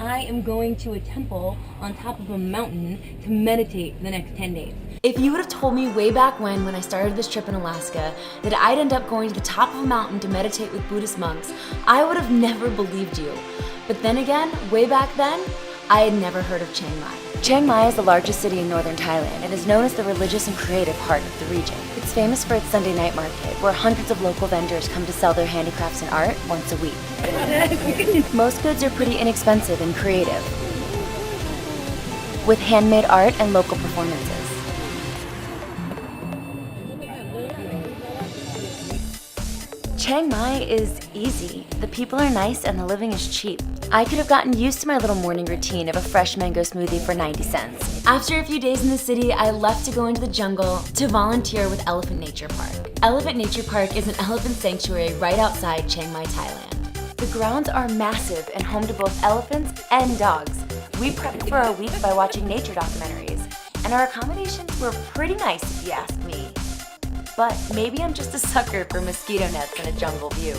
I am going to a temple on top of a mountain to meditate the next 10 days. If you would have told me way back when I started this trip in Alaska that I'd end up going to the top of a mountain to meditate with Buddhist monks, I would have never believed you. But then again, way back then, I had never heard of Chiang Mai. Chiang Mai is the largest city in northern Thailand and is known as the religious and creative heart of the region. It's famous for its Sunday night market, where hundreds of local vendors come to sell their handicrafts and art once a week. Most goods are pretty inexpensive and creative, with handmade art and local performances. Chiang Mai is easy. The people are nice and the living is cheap. I could have gotten used to my little morning routine of a fresh mango smoothie for 90 cents. After a few days in the city, I left to go into the jungle to volunteer with Elephant Nature Park. Elephant Nature Park is an elephant sanctuary right outside Chiang Mai, Thailand. The grounds are massive and home to both elephants and dogs. We prepped for our week by watching nature documentaries, and our accommodations were pretty nice if you ask me. But maybe I'm just a sucker for mosquito nets and a jungle view.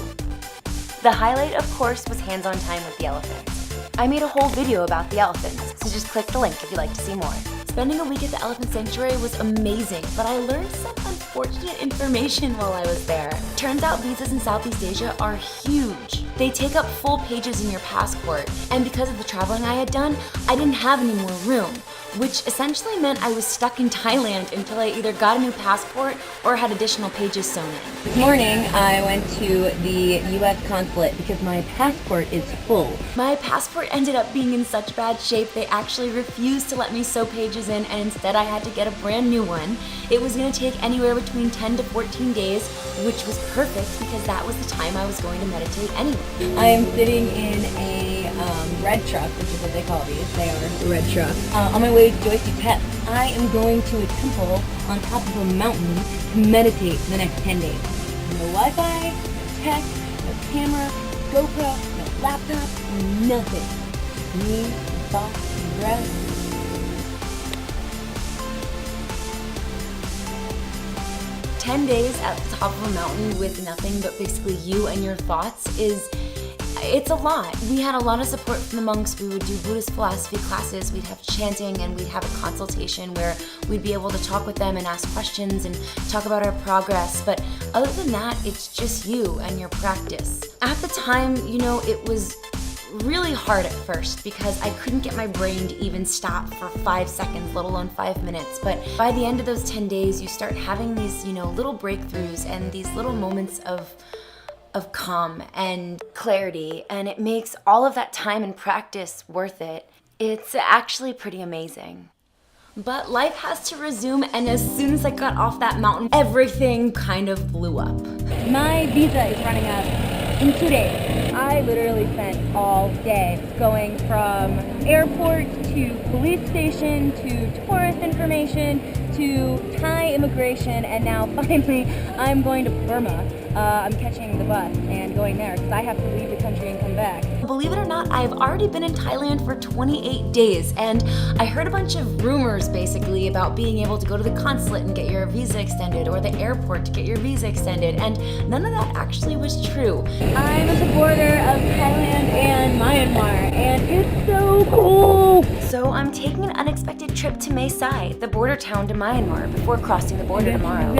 The highlight, of course, was hands-on time with the elephants. I made a whole video about the elephants, so just click the link if you'd like to see more. Spending a week at the elephant sanctuary was amazing, but I learned some unfortunate information while I was there. Turns out visas in Southeast Asia are huge. They take up full pages in your passport, and because of the traveling I had done, I didn't have any more room, which essentially meant I was stuck in Thailand until I either got a new passport or had additional pages sewn in. This morning, I went to the US consulate because my passport is full. My passport ended up being in such bad shape, they actually refused to let me sew pages in, and instead I had to get a brand new one. It was going to take anywhere between 10 to 14 days, which was perfect because that was the time I was going to meditate anyway. I am sitting in a red truck, which is what they call these. They are the red truck. On my way to Doi Suthep. I am going to a temple on top of a mountain to meditate the next 10 days. No Wi-Fi, no tech, no camera, GoPro, no laptop, nothing. Me, thoughts, and breath. "10 days at the top of a mountain with nothing but basically you and your thoughts it's a lot. We had a lot of support from the monks. We would do Buddhist philosophy classes, we'd have chanting, and we'd have a consultation where we'd be able to talk with them and ask questions and talk about our progress. But other than that, it's just you and your practice. At the time, it was really hard at first because I couldn't get my brain to even stop for 5 seconds, let alone 5 minutes. But by the end of those 10 days, you start having these, little breakthroughs and these little moments of calm and clarity, and it makes all of that time and practice worth it. It's actually pretty amazing. But life has to resume, and as soon as I got off that mountain, everything kind of blew up. My visa is running out in 2 days. I literally spent all day going from airport to police station to tourist information to Thai immigration, and now finally I'm going to Burma. I'm catching the bus and going there because I have to leave the country and come back. Believe it or not, I've already been in Thailand for 28 days, and I heard a bunch of rumors basically about being able to go to the consulate and get your visa extended, or the airport to get your visa extended, and none of that actually was true. I'm at the border of Thailand and Myanmar, and it's so cool! So I'm taking an unexpected trip to Mae Sai, the border town to Myanmar, before crossing the border tomorrow.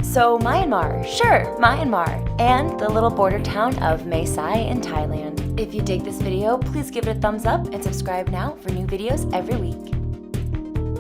So Myanmar, sure, Myanmar, and the little border town of Mae Sai in Thailand. If you dig this video, please give it a thumbs up and subscribe now for new videos every week.